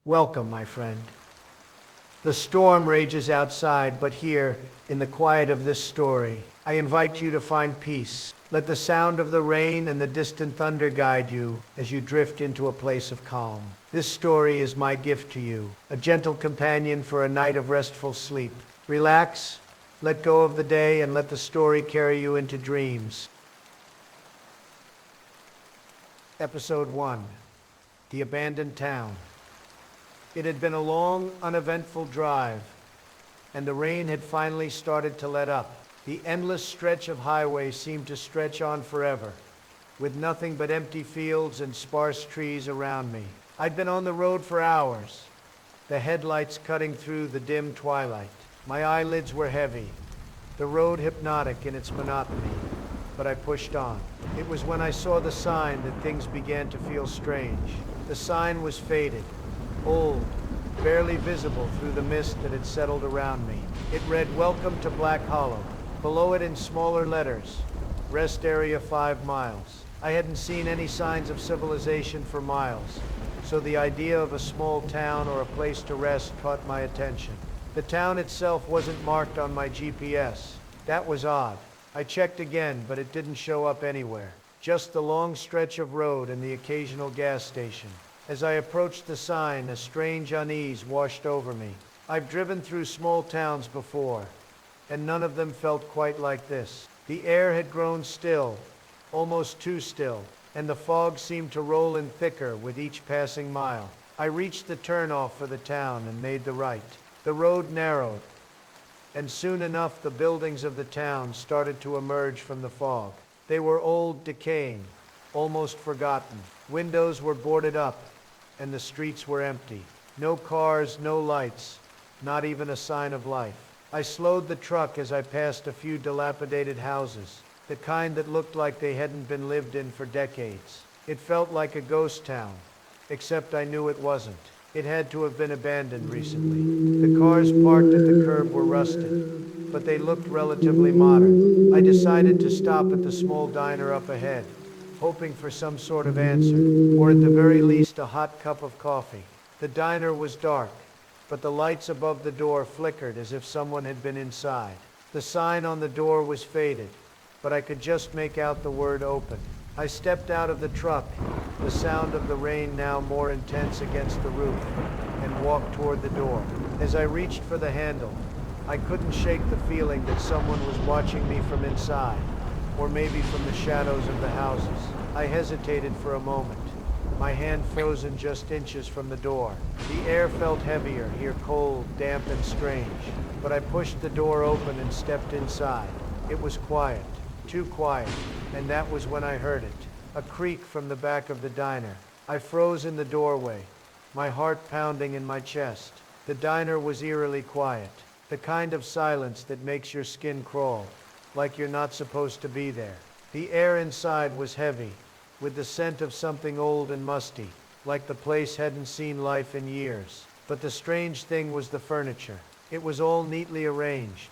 Welcome, my friend. The storm rages outside, but here, in the quiet of this story, I invite you to find peace. Let the sound of the rain and the distant thunder guide you as you drift into a place of calm. This story is my gift to you, a gentle companion for a night of restful sleep. Relax, let go of the day, and let the story carry you into dreams. Episode 1. The Abandoned Town. It had been a long, uneventful drive, and the rain had finally started to let up. The endless stretch of highway seemed to stretch on forever, with nothing but empty fields and sparse trees around me. I'd been on the road for hours, the headlights cutting through the dim twilight. My eyelids were heavy, the road hypnotic in its monotony, but I pushed on. It was when I saw the sign that things began to feel strange. The sign was faded, old, barely visible through the mist that had settled around me. It read, "Welcome to Black Hollow." Below it in smaller letters, "Rest Area 5 miles." I hadn't seen any signs of civilization for miles, so the idea of a small town or a place to rest caught my attention. The town itself wasn't marked on my GPS. That was odd. I checked again, but it didn't show up anywhere. Just the long stretch of road and the occasional gas station. As I approached the sign, a strange unease washed over me. I've driven through small towns before, and none of them felt quite like this. The air had grown still, almost too still, and the fog seemed to roll in thicker with each passing mile. I reached the turnoff for the town and made the right. The road narrowed, and soon enough the buildings of the town started to emerge from the fog. They were old, decaying, almost forgotten. Windows were boarded up, and the streets were empty. No cars, no lights, not even a sign of life. I slowed the truck as I passed a few dilapidated houses, the kind that looked like they hadn't been lived in for decades. It felt like a ghost town, except I knew it wasn't. It had to have been abandoned recently. The cars parked at the curb were rusted, but they looked relatively modern. I decided to stop at the small diner up ahead, hoping for some sort of answer, or at the very least a hot cup of coffee. The diner was dark, but the lights above the door flickered as if someone had been inside. The sign on the door was faded, but I could just make out the word "open." I stepped out of the truck, the sound of the rain now more intense against the roof, and walked toward the door. As I reached for the handle, I couldn't shake the feeling that someone was watching me from inside, or maybe from the shadows of the houses. I hesitated for a moment, my hand frozen just inches from the door. The air felt heavier here, cold, damp, and strange, but I pushed the door open and stepped inside. It was quiet, too quiet, and that was when I heard it, a creak from the back of the diner. I froze in the doorway, my heart pounding in my chest. The diner was eerily quiet, the kind of silence that makes your skin crawl, like you're not supposed to be there. The air inside was heavy, with the scent of something old and musty, like the place hadn't seen life in years. But the strange thing was the furniture. It was all neatly arranged,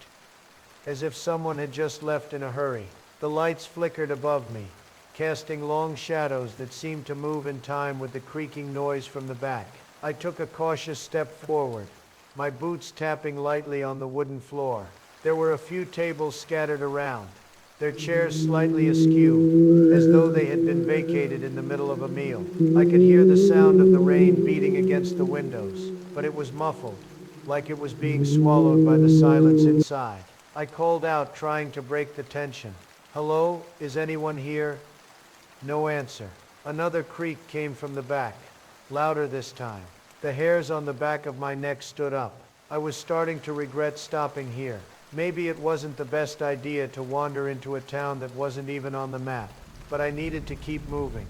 as if someone had just left in a hurry. The lights flickered above me, casting long shadows that seemed to move in time with the creaking noise from the back. I took a cautious step forward, my boots tapping lightly on the wooden floor. There were a few tables scattered around, their chairs slightly askew, as though they had been vacated in the middle of a meal. I could hear the sound of the rain beating against the windows, but it was muffled, like it was being swallowed by the silence inside. I called out, trying to break the tension. "Hello, is anyone here?" No answer. Another creak came from the back, louder this time. The hairs on the back of my neck stood up. I was starting to regret stopping here. Maybe it wasn't the best idea to wander into a town that wasn't even on the map, but I needed to keep moving,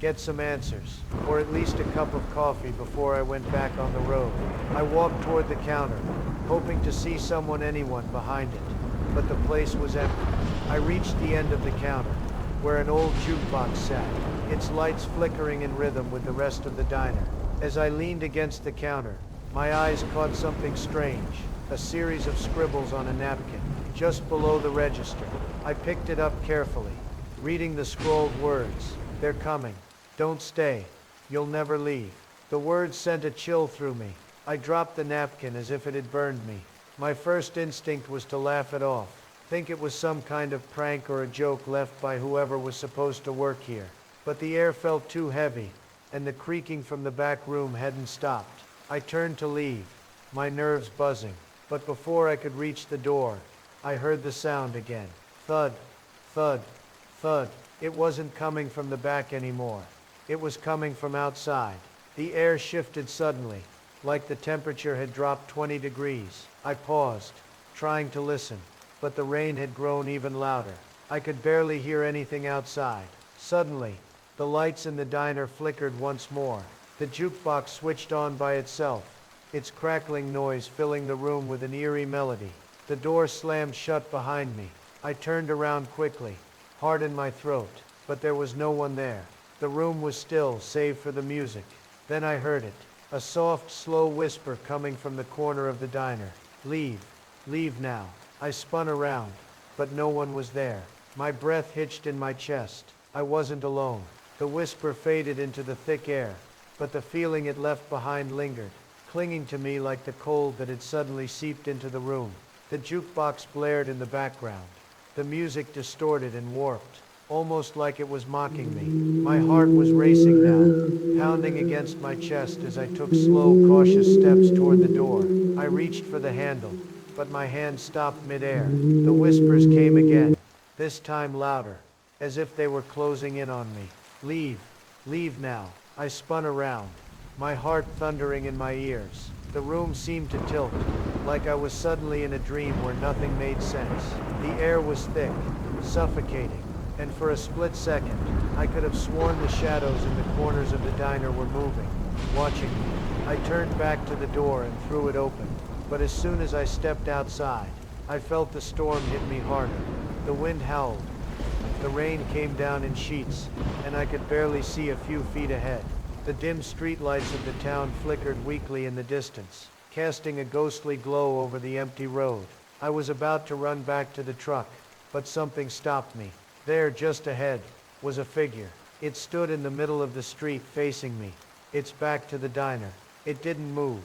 get some answers, or at least a cup of coffee before I went back on the road. I walked toward the counter, hoping to see anyone behind it, but the place was empty. I reached the end of the counter, where an old jukebox sat, its lights flickering in rhythm with the rest of the diner. As I leaned against the counter, my eyes caught something strange. A series of scribbles on a napkin, just below the register. I picked it up carefully, reading the scrawled words. "They're coming. Don't stay. You'll never leave." The words sent a chill through me. I dropped the napkin as if it had burned me. My first instinct was to laugh it off, think it was some kind of prank or a joke left by whoever was supposed to work here. But the air felt too heavy, and the creaking from the back room hadn't stopped. I turned to leave, my nerves buzzing. But before I could reach the door, I heard the sound again. Thud, thud, thud. It wasn't coming from the back anymore. It was coming from outside. The air shifted suddenly, like the temperature had dropped 20 degrees. I paused, trying to listen, but the rain had grown even louder. I could barely hear anything outside. Suddenly, the lights in the diner flickered once more. The jukebox switched on by itself, its crackling noise filling the room with an eerie melody. The door slammed shut behind me. I turned around quickly, heart in my throat, but there was no one there. The room was still, save for the music. Then I heard it, a soft, slow whisper coming from the corner of the diner. Leave. Leave now. I spun around, but no one was there. My breath hitched in my chest. I wasn't alone. The whisper faded into the thick air, but the feeling it left behind lingered, clinging to me like the cold that had suddenly seeped into the room. The jukebox blared in the background. The music distorted and warped, almost like it was mocking me. My heart was racing now, pounding against my chest as I took slow, cautious steps toward the door. I reached for the handle, but my hand stopped midair. The whispers came again, this time louder, as if they were closing in on me. Leave. Leave now. I spun around, my heart thundering in my ears. The room seemed to tilt, like I was suddenly in a dream where nothing made sense. The air was thick, suffocating, and for a split second, I could have sworn the shadows in the corners of the diner were moving, watching me. I turned back to the door and threw it open, but as soon as I stepped outside, I felt the storm hit me harder. The wind howled. The rain came down in sheets, and I could barely see a few feet ahead. The dim streetlights of the town flickered weakly in the distance, casting a ghostly glow over the empty road. I was about to run back to the truck, but something stopped me. There, just ahead, was a figure. It stood in the middle of the street facing me, its back to the diner. It didn't move,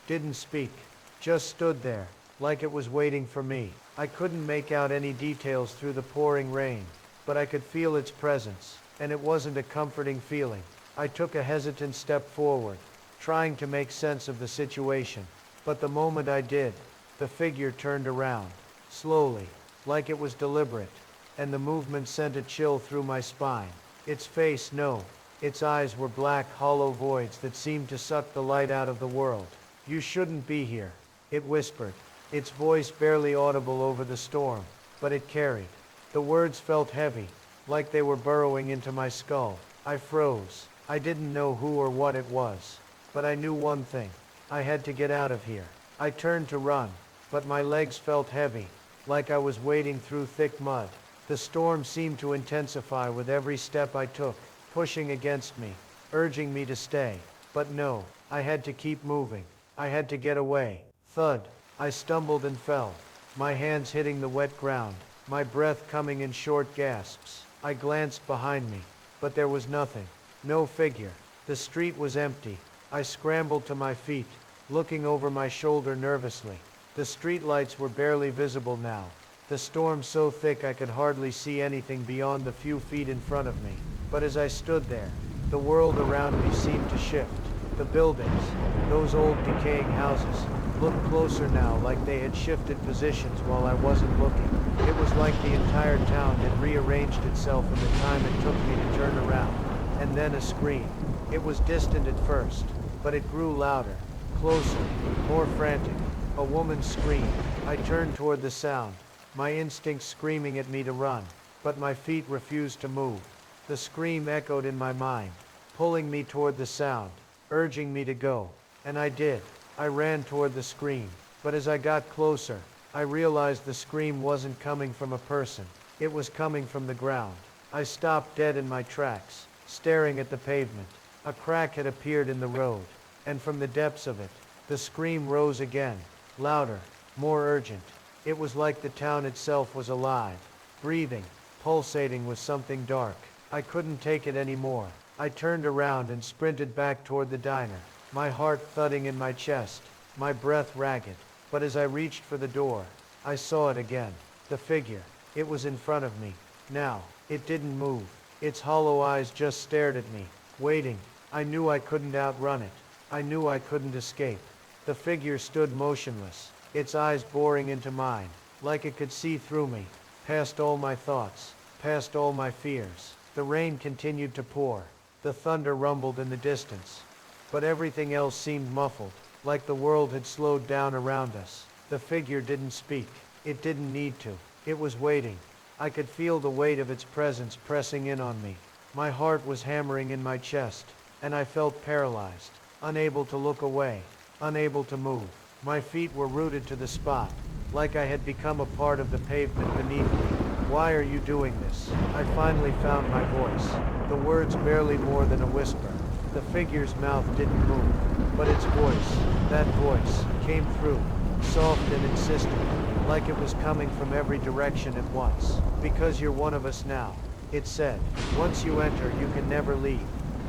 didn't speak, just stood there, like it was waiting for me. I couldn't make out any details through the pouring rain, but I could feel its presence, and it wasn't a comforting feeling. I took a hesitant step forward, trying to make sense of the situation. But the moment I did, the figure turned around, slowly, like it was deliberate, and the movement sent a chill through my spine. Its face, no. Its eyes were black, hollow voids that seemed to suck the light out of the world. You shouldn't be here, it whispered, its voice barely audible over the storm, but it carried. The words felt heavy, like they were burrowing into my skull. I froze. I didn't know who or what it was, but I knew one thing. I had to get out of here. I turned to run, but my legs felt heavy, like I was wading through thick mud. The storm seemed to intensify with every step I took, pushing against me, urging me to stay. But no, I had to keep moving. I had to get away. Thud. I stumbled and fell, my hands hitting the wet ground, my breath coming in short gasps. I glanced behind me, but there was nothing. No figure. The street was empty. I scrambled to my feet, looking over my shoulder nervously. The streetlights were barely visible now, the storm so thick I could hardly see anything beyond the few feet in front of me. But as I stood there, the world around me seemed to shift. The buildings, those old decaying houses, looked closer now, like they had shifted positions while I wasn't looking. It was like the entire town had rearranged itself in the time it took me to turn around. And then a scream. It was distant at first, but it grew louder, closer, more frantic. A woman's scream. I turned toward the sound, my instincts screaming at me to run, but my feet refused to move. The scream echoed in my mind, pulling me toward the sound, urging me to go. And I did. I ran toward the scream, but as I got closer, I realized the scream wasn't coming from a person. It was coming from the ground. I stopped dead in my tracks, staring at the pavement. A crack had appeared in the road, and from the depths of it, the scream rose again, louder, more urgent. It was like the town itself was alive, breathing, pulsating with something dark. I couldn't take it anymore. I turned around and sprinted back toward the diner. my heart thudding in my chest, my breath ragged. But as I reached for the door, I saw it again. The figure. It was in front of me. Now, it didn't move. Its hollow eyes just stared at me, waiting. I knew I couldn't outrun it. I knew I couldn't escape. The figure stood motionless, its eyes boring into mine, like it could see through me, past all my thoughts, past all my fears. The rain continued to pour. The thunder rumbled in the distance. But everything else seemed muffled, like the world had slowed down around us. The figure didn't speak. It didn't need to. It was waiting. I could feel the weight of its presence pressing in on me. My heart was hammering in my chest, and I felt paralyzed, unable to look away, unable to move. My feet were rooted to the spot, like I had become a part of the pavement beneath me. Why are you doing this? I finally found my voice. The words barely more than a whisper. The figure's mouth didn't move, but its voice, that voice, came through, soft and insistent, like it was coming from every direction at once. Because you're one of us now, it said. Once you enter, you can never leave.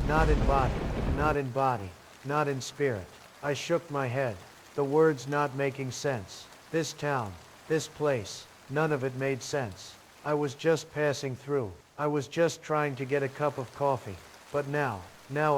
Not in body, not in body, not in spirit. I shook my head, the words not making sense. This town, this place, none of it made sense. I was just passing through. I was just trying to get a cup of coffee. But now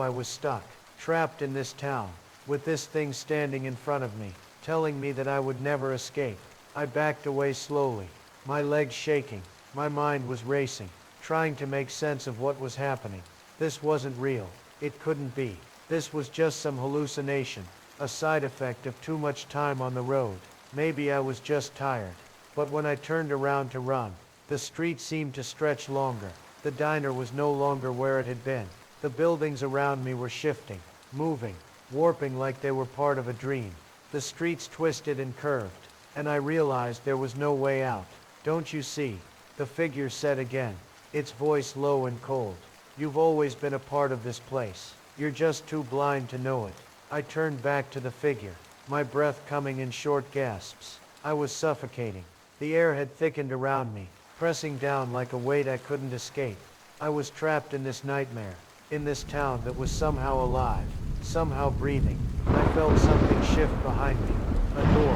I was stuck, trapped in this town, with this thing standing in front of me, telling me that I would never escape. I backed away slowly, my legs shaking. My mind was racing, trying to make sense of what was happening. This wasn't real. It couldn't be. This was just some hallucination, a side effect of too much time on the road. Maybe I was just tired. But when I turned around to run, the street seemed to stretch longer. The diner was no longer where it had been. The buildings around me were shifting, moving, warping like they were part of a dream. The streets twisted and curved, and I realized there was no way out. Don't you see? The figure said again, its voice low and cold. You've always been a part of this place. You're just too blind to know it. I turned back to the figure, my breath coming in short gasps. I was suffocating. The air had thickened around me, pressing down like a weight I couldn't escape. I was trapped in this nightmare, in this town that was somehow alive, somehow breathing. I felt something shift behind me. A door,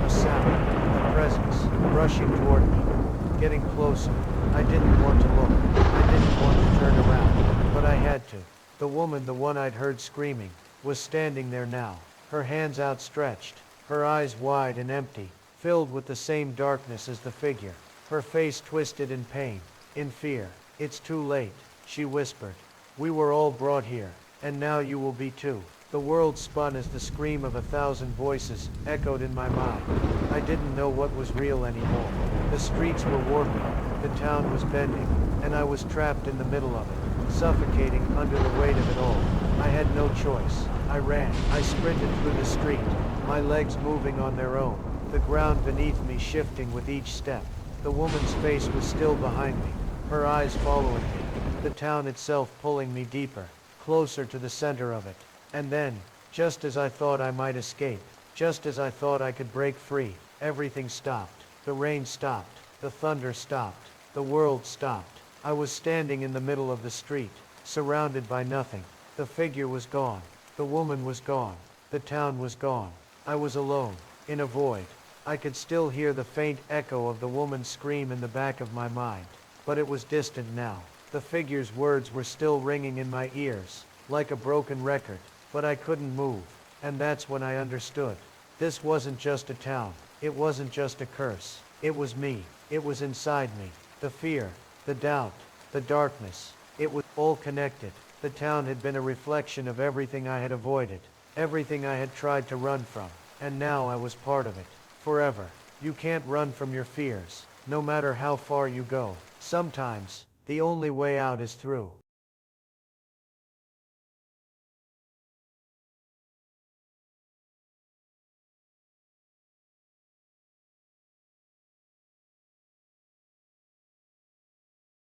a sound, a presence, rushing toward me, getting closer. I didn't want to look. I didn't want to turn around, but I had to. The woman, the one I'd heard screaming, was standing there now, her hands outstretched, her eyes wide and empty, filled with the same darkness as the figure. Her face twisted in pain, in fear. It's too late, she whispered. We were all brought here, and now you will be too. The world spun as the scream of 1,000 voices echoed in my mind. I didn't know what was real anymore. The streets were warping, the town was bending, and I was trapped in the middle of it, suffocating under the weight of it all. I had no choice. I ran. I sprinted through the street, my legs moving on their own, the ground beneath me shifting with each step. The woman's face was still behind me, her eyes following me, the town itself pulling me deeper, closer to the center of it. And then, just as I thought I might escape, just as I thought I could break free, everything stopped. The rain stopped, the thunder stopped, the world stopped. I was standing in the middle of the street, surrounded by nothing. The figure was gone. The woman was gone. The town was gone. I was alone, in a void. I could still hear the faint echo of the woman's scream in the back of my mind, but it was distant now. The figure's words were still ringing in my ears, like a broken record, but I couldn't move. And that's when I understood. This wasn't just a town. It wasn't just a curse. It was me. It was inside me. The fear, the doubt, the darkness. It was all connected. The town had been a reflection of everything I had avoided, everything I had tried to run from, and now I was part of it. Forever. You can't run from your fears, no matter how far you go. Sometimes, the only way out is through.